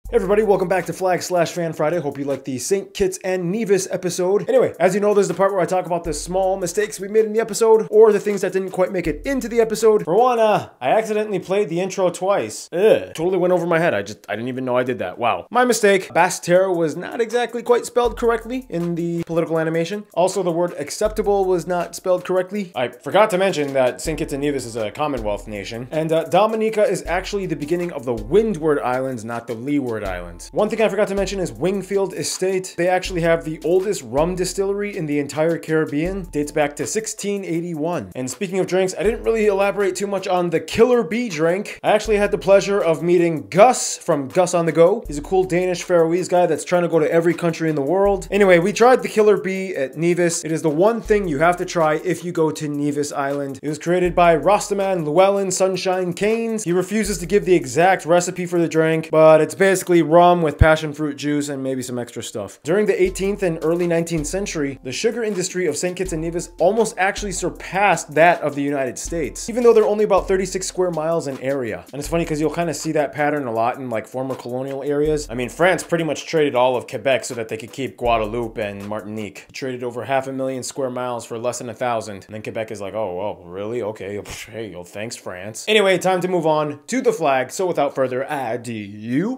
Hey everybody, welcome back to Flag/Fan Friday. Hope you like the St. Kitts and Nevis episode. Anyway, as you know, this is the part where I talk about the small mistakes we made in the episode, or the things that didn't quite make it into the episode. For one, I accidentally played the intro twice. Totally went over my head. I didn't even know I did that. Wow. My mistake. Bastera was not exactly quite spelled correctly in the political animation. Also, the word acceptable was not spelled correctly. I forgot to mention that St. Kitts and Nevis is a Commonwealth nation, and Dominica is actually the beginning of the Windward Islands, not the Leeward Islands. One thing I forgot to mention is Wingfield Estate. They actually have the oldest rum distillery in the entire Caribbean. Dates back to 1681. And speaking of drinks, I didn't really elaborate too much on the Killer Bee drink. I actually had the pleasure of meeting Gus from Gus on the Go. He's a cool Danish Faroese guy that's trying to go to every country in the world. Anyway, we tried the Killer Bee at Nevis. It is the one thing you have to try if you go to Nevis Island. It was created by Rostaman Llewellyn Sunshine Keynes. He refuses to give the exact recipe for the drink, but it's basically rum with passion fruit juice and maybe some extra stuff. During the 18th and early 19th century, the sugar industry of St. Kitts and Nevis almost actually surpassed that of the United States, even though they're only about 36 square miles in area. And it's funny because you'll kind of see that pattern a lot in like former colonial areas. I mean, France pretty much traded all of Quebec so that they could keep Guadeloupe and Martinique. They traded over 500,000 square miles for less than 1,000. And then Quebec is like, oh, well, really? Okay, hey, yo, thanks, France. Anyway, time to move on to the flag. So without further ado,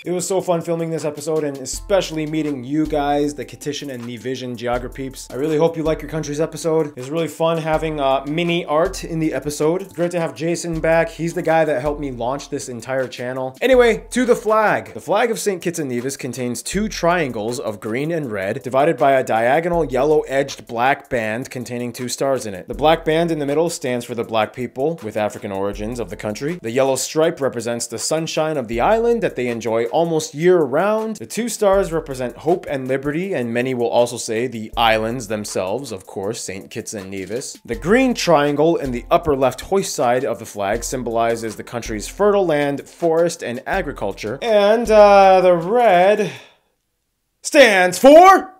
it was so fun filming this episode and especially meeting you guys, the Kittitian and Nevisian geograpeeps. I really hope you like your country's episode. It was really fun having mini art in the episode. It's great to have Jason back. He's the guy that helped me launch this entire channel. Anyway, to the flag. The flag of St. Kitts and Nevis contains two triangles of green and red, divided by a diagonal yellow-edged black band containing two stars in it. The black band in the middle stands for the black people with African origins of the country. The yellow stripe represents the sunshine of the island that they enjoy almost year-round. The two stars represent hope and liberty, and many will also say the islands themselves, of course, St. Kitts and Nevis. The green triangle in the upper left hoist side of the flag symbolizes the country's fertile land, forest, and agriculture. And the red stands for...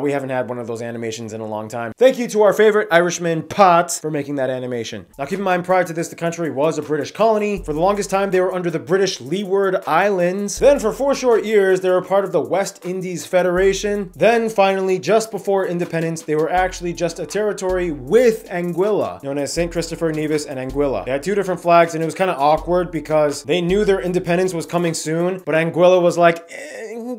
we haven't had one of those animations in a long time. Thank you to our favorite Irishman, Potts, for making that animation. Now keep in mind, prior to this, the country was a British colony. For the longest time, they were under the British Leeward Islands. Then for 4 short years, they were part of the West Indies Federation. Then finally, just before independence, they were actually just a territory with Anguilla, known as St. Christopher, Nevis, and Anguilla. They had 2 different flags, and it was kind of awkward because they knew their independence was coming soon, but Anguilla was like,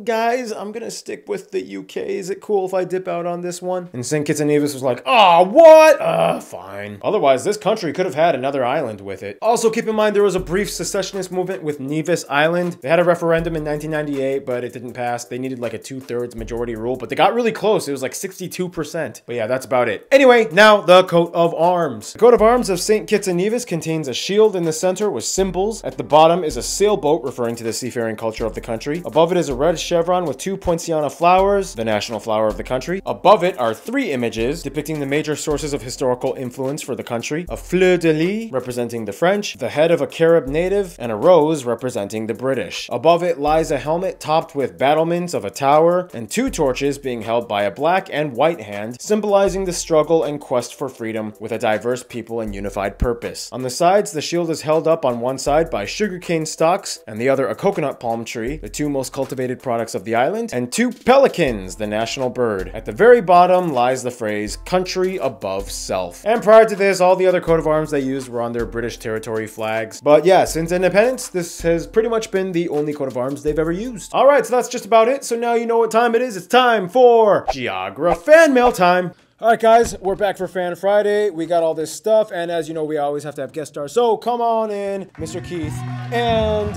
guys, I'm gonna stick with the UK. Is it cool if I dip out on this one? And St. Kitts and Nevis was like, oh, what? Fine. Otherwise, this country could have had another island with it. Also, keep in mind, there was a brief secessionist movement with Nevis Island. They had a referendum in 1998, but it didn't pass. They needed like a 2/3 majority rule, but they got really close. It was like 62%. But yeah, that's about it. Anyway, now the coat of arms. The coat of arms of St. Kitts and Nevis contains a shield in the center with symbols. At the bottom is a sailboat referring to the seafaring culture of the country. Above it is a red chevron with 2 poinciana flowers, the national flower of the country. Above it are 3 images depicting the major sources of historical influence for the country: a fleur-de-lis representing the French, the head of a Carib native, and a rose representing the British. Above it lies a helmet topped with battlements of a tower and 2 torches being held by a black and white hand, symbolizing the struggle and quest for freedom with a diverse people and unified purpose. On the sides, the shield is held up on one side by sugarcane stalks and the other a coconut palm tree, the 2 most cultivated products of the island, and 2 pelicans, the national bird. At the very bottom lies the phrase, country above self. And prior to this, all the other coat of arms they used were on their British territory flags. But yeah, since independence, this has pretty much been the only coat of arms they've ever used. All right, so that's just about it. So now you know what time it is. It's time for Geography Fan Mail time. All right, guys, we're back for Fan Friday. We got all this stuff, and as you know, we always have to have guest stars. So come on in, Mr. Keith and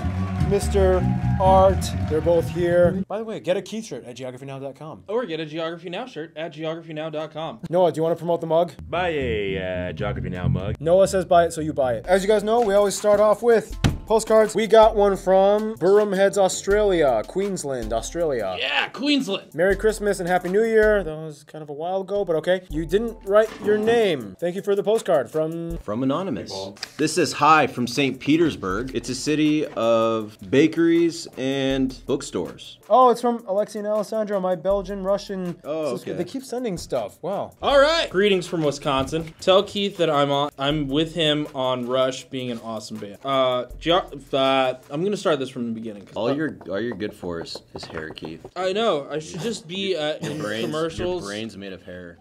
Mr. Art. They're both here. By the way, get a Keith shirt at geographynow.com. Or get a Geography Now shirt at geographynow.com. Noah, do you want to promote the mug? Buy a Geography Now mug. Noah says buy it, so you buy it. As you guys know, we always start off with postcards. We got one from Burham Heads, Australia, Queensland, Australia. Yeah, Queensland. Merry Christmas and Happy New Year. That was kind of a while ago, but okay. You didn't write your name. Thank you for the postcard from Anonymous. This says, hi from St. Petersburg. It's a city of bakeries and bookstores. Oh, it's from Alexi and Alessandro, my Belgian, Russian. Oh, okay. They keep sending stuff. Wow. All right. Greetings from Wisconsin. Tell Keith that I'm with him on Rush being an awesome band. I'm gonna start this from the beginning. All you're good for is hair, Keith. I know. I should just be in commercials. Your brain's made of hair.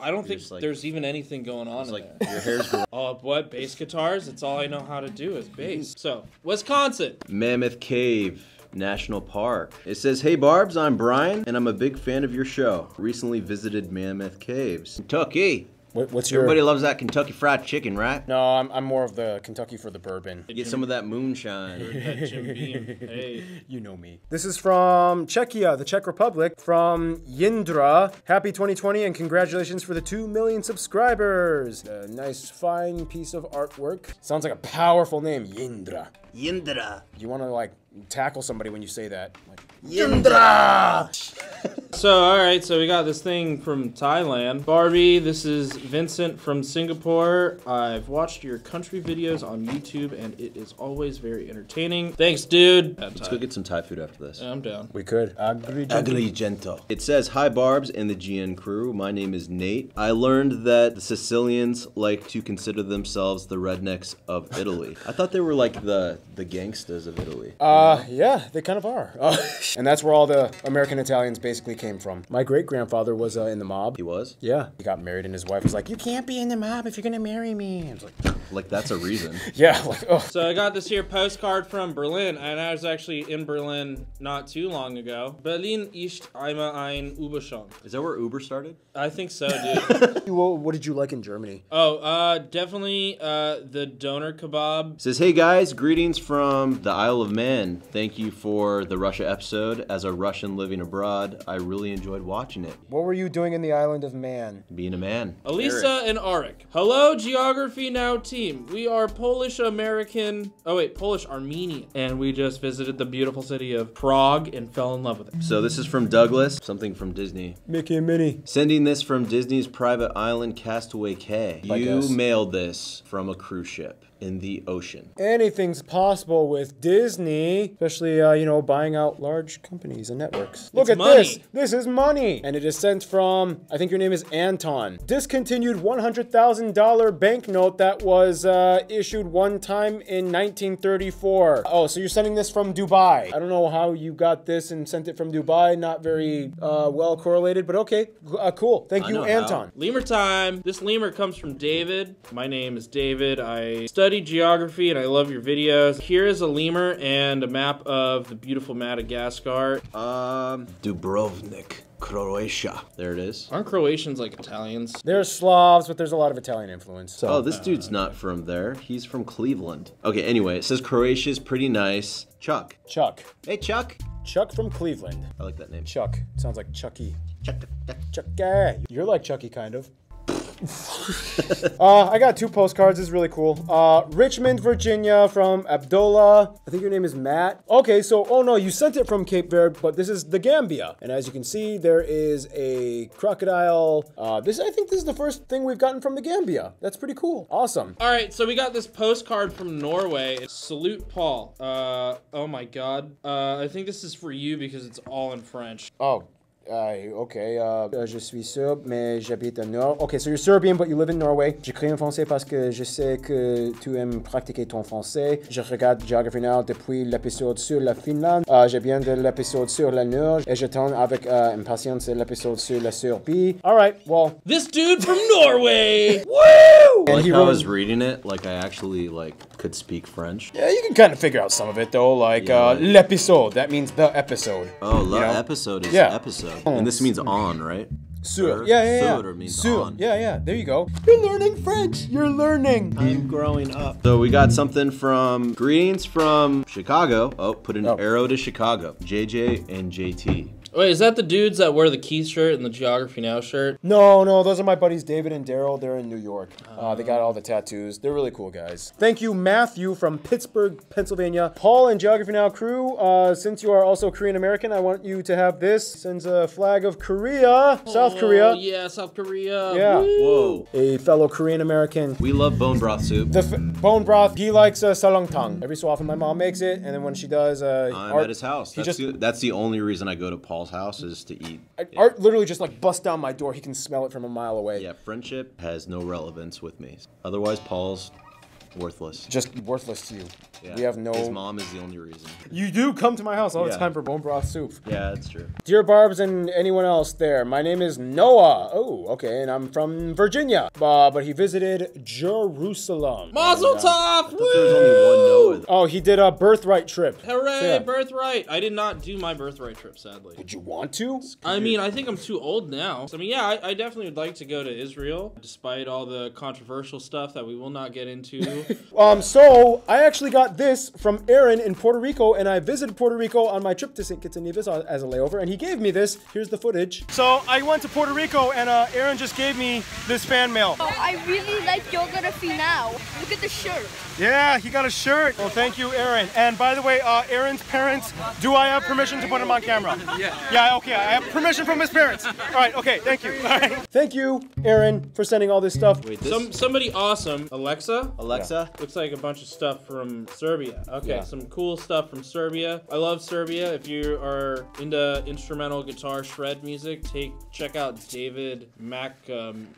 I don't think there's even anything going on in like there. your hair's growing. Oh, what? Bass guitars? That's all I know how to do is bass. So, Wisconsin. Mammoth Cave National Park. It says, "Hey Barbs, I'm Brian, and I'm a big fan of your show. Recently visited Mammoth Caves, Kentucky." What's your... Everybody loves that Kentucky Fried Chicken, right? No, I'm more of the Kentucky for the bourbon. Get some of that moonshine. That Jim Beam. Hey. You know me. This is from Czechia, the Czech Republic, from Yindra. Happy 2020 and congratulations for the 2 million subscribers. A nice, fine piece of artwork. Sounds like a powerful name, Yindra. Yindra. You want to like tackle somebody when you say that. Like, Yindra. So, alright, so we got this thing from Thailand. Barbie, this is Vincent from Singapore. I've watched your country videos on YouTube, and it is always very entertaining. Thanks, dude. Let's go get some Thai food after this. Yeah, I'm down. we could. Agrigento. It says, "Hi Barbs and the GN crew. My name is Nate. I learned that the Sicilians like to consider themselves the rednecks of Italy. I thought they were like the gangstas of Italy. Yeah, they kind of are. And that's where all the American Italians basically came from. My great-grandfather was in the mob. He was? Yeah. He got married and his wife was like, "You can't be in the mob if you're gonna marry me." I was like, Like, that's a reason. yeah, like, oh. So I got this here postcard from Berlin, and I was actually in Berlin not too long ago. Berlin ist einmal ein Überschwang. Is that where Uber started? I think so, dude. Well, what did you like in Germany? Oh, definitely the doner kebab. It says, "Hey guys, greetings from the Isle of Man. Thank you for the Russia episode. As a Russian living abroad, I really enjoyed watching it. What were you doing in the island of Man? Being a man." Elisa and Arik. Hello, Geography Now team. We are Polish-American, Polish-Armenian. And we just visited the beautiful city of Prague and fell in love with it. So this is from Douglas, something from Disney. Mickey and Minnie. Sending this from Disney's private island, Castaway Cay. I You guess. mailed this from a cruise ship in the ocean. Anything's possible with Disney, especially, you know, buying out large companies and networks. Look It's at money. this. This is money. And it is sent from, I think your name is Anton. Discontinued $100,000 banknote that was issued one time in 1934. Oh, so you're sending this from Dubai. I don't know how you got this and sent it from Dubai. Not very well correlated, but okay. Cool. Thank you, know how. Anton. Lemur time. This lemur comes from David. My name is David. I study geography and I love your videos. Here is a lemur and a map of the beautiful Madagascar. Dubrovnik, Croatia. There it is. Aren't Croatians like Italians? They're Slavs, but there's a lot of Italian influence. So. Oh, this dude's not from there. He's from Cleveland. Okay, anyway, it says Croatia's pretty nice. Chuck. Chuck. Hey, Chuck. Chuck from Cleveland. I like that name. Chuck. Sounds like Chucky. Chuck. Chucky. You're like Chucky, kind of. I got 2 postcards. This is really cool. Richmond, Virginia from Abdullah. I think your name is Matt. Okay, so, oh no, you sent it from Cape Verde, but this is the Gambia. And as you can see, there is a crocodile. I think this is the first thing we've gotten from the Gambia. That's pretty cool. Awesome. All right, so we got this postcard from Norway. It's Salute Paul. Oh my God. I think this is for you because it's all in French. Oh. Okay, je suis serbe, mais j'habite au Nord. Okay, so you're Serbian, but you live in Norway. J'écris en français parce que je sais que tu aimes pratiquer ton français. Je regarde Geography Now depuis l'épisode sur la Finlande. Je viens de l'épisode sur la Norge et j'attends avec impatience l'épisode sur la Serbie. All right, well. This dude from Norway! Woo! I like how I was reading it, like I actually could speak French. Yeah, you can kind of figure out some of it though, like l'épisode. That means the episode. Oh, you know? episode is Yeah. episode. And this means on, right? Sur. Yeah. Sur means Sur. on. Yeah. There you go. You're learning French. You're learning. I'm growing up. So we got something from greetings from Chicago. Oh, put an arrow to Chicago. JJ and JT. Wait, is that the dudes that wear the Keith shirt and the Geography Now shirt? No, those are my buddies David and Daryl. They're in New York. They got all the tattoos. They're really cool guys. Thank you, Matthew from Pittsburgh, Pennsylvania. Paul and Geography Now crew, since you are also Korean American, I want you to have this. Sends a flag of Korea, South Korea. Yeah, South Korea. Yeah. Whoa. A fellow Korean American. We love bone broth soup. The bone broth, he likes salongtang. Every so often my mom makes it, and then when she does, I'm at his house. That's the only reason I go to Paul's house is to eat. Art literally just like busts down my door. He can smell it from a mile away. Yeah, friendship has no relevance with me. Otherwise, Paul's worthless. Just worthless to you. Yeah. We have no... His mom is the only reason. You do come to my house all the Yeah. time for bone broth soup. Yeah, that's true. Dear Barbs and anyone else there, my name is Noah. Oh, okay, and I'm from Virginia. But he visited Jerusalem. Mazel tov! I thought there was only one Noah. Oh, he did a birthright trip. Hooray, So, yeah. birthright! I did not do my birthright trip, sadly. Would you want to? I mean, I think I'm too old now. So, I mean, yeah, I definitely would like to go to Israel, despite all the controversial stuff that we will not get into. So I actually got this from Aaron in Puerto Rico, and I visited Puerto Rico on my trip to St. Kitts and Nevis as a layover, and he gave me this. Here's the footage. So I went to Puerto Rico, and Aaron just gave me this fan mail. Oh, I really like Geography Now. Look at the shirt. Yeah, he got a shirt. Well, thank you, Aaron. And by the way, Aaron's parents, do I have permission to put him on camera? Yeah. Yeah, okay, I have permission from his parents. All right, okay, thank you. All right. Thank you, Aaron, for sending all this stuff. Wait, this... Somebody awesome. Alexa? Alexa? Looks like a bunch of stuff from Serbia. Okay, Yeah. some cool stuff from Serbia. I love Serbia. If you are into instrumental guitar shred music, check out David Mac.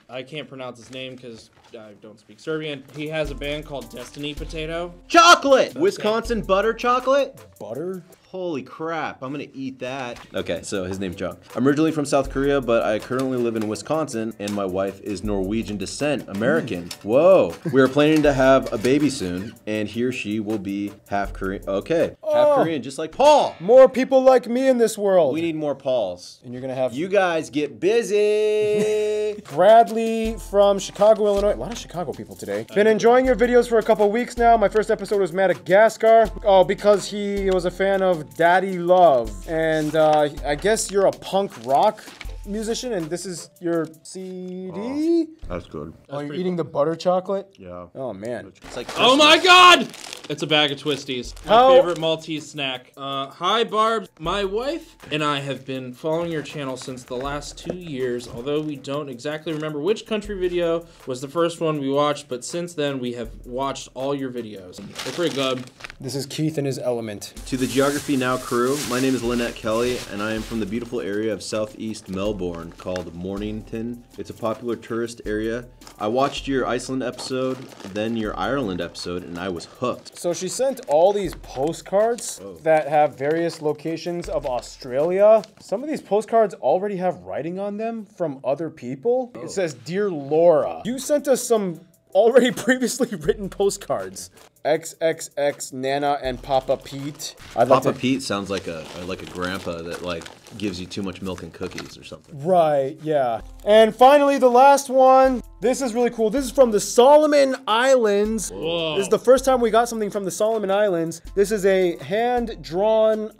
I can't pronounce his name because I don't speak Serbian. He has a band called Destiny Potato. Chocolate! Wisconsin butter chocolate? Butter? Holy crap, I'm gonna eat that. Okay, so his name's Jung. I'm originally from South Korea, but I currently live in Wisconsin, and my wife is Norwegian descent, American. Whoa. We are planning to have a baby soon, and he or she will be half Korean. Okay, half Korean, just like Paul. More people like me in this world. We need more Pauls. And you're gonna have You guys get busy. Bradley from Chicago, Illinois. A lot of Chicago people today. Been enjoying your videos for a couple weeks now. My first episode was Madagascar. Oh, because he was a fan of Daddy Love. And I guess you're a punk rock musician, and this is your CD? That's good. Oh, you're eating the butter chocolate? Yeah. Oh, man. It's like Oh my god! It's a bag of Twisties. My How- favorite Maltese snack. Hi Barbs. My wife and I have been following your channel since the last 2 years, although we don't exactly remember which country video was the first one we watched, but since then we have watched all your videos. They're pretty good. This is Keith in his element. To the Geography Now crew, my name is Lynette Kelly, and I am from the beautiful area of southeast Melbourne called Mornington. It's a popular tourist area. I watched your Iceland episode, then your Ireland episode, and I was hooked. So she sent all these postcards that have various locations of Australia. Some of these postcards already have writing on them from other people. It says, "Dear Laura, you sent us some already previously written postcards. XXX Nana and Papa Pete." Papa Pete sounds like a grandpa that like gives you too much milk and cookies or something. Right, yeah. And finally, the last one. This is really cool. This is from the Solomon Islands. Whoa. This is the first time we got something from the Solomon Islands. This is a hand-drawn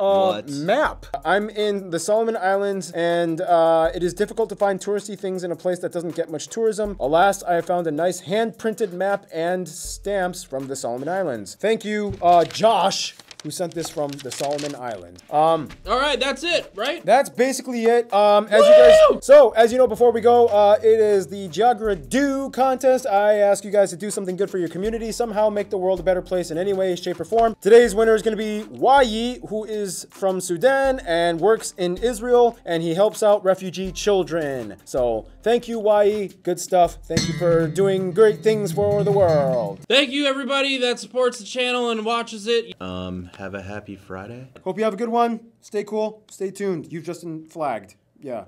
map. I'm in the Solomon Islands, and it is difficult to find touristy things in a place that doesn't get much tourism. Alas, I found a nice hand-printed map and stamps from the Solomon Islands. Thank you, Josh, who sent this from the Solomon Islands. All right, that's it, right? That's basically it. As you know, before we go, it is the Jagra Do contest. I ask you guys to do something good for your community, somehow make the world a better place in any way, shape, or form. Today's winner is going to be Wayi, who is from Sudan and works in Israel, and he helps out refugee children. So thank you, Wayi. Good stuff. Thank you for doing great things for the world. Thank you, everybody that supports the channel and watches it. Have a happy Friday. Hope you have a good one. Stay cool. Stay tuned. You've just been flagged. Yeah.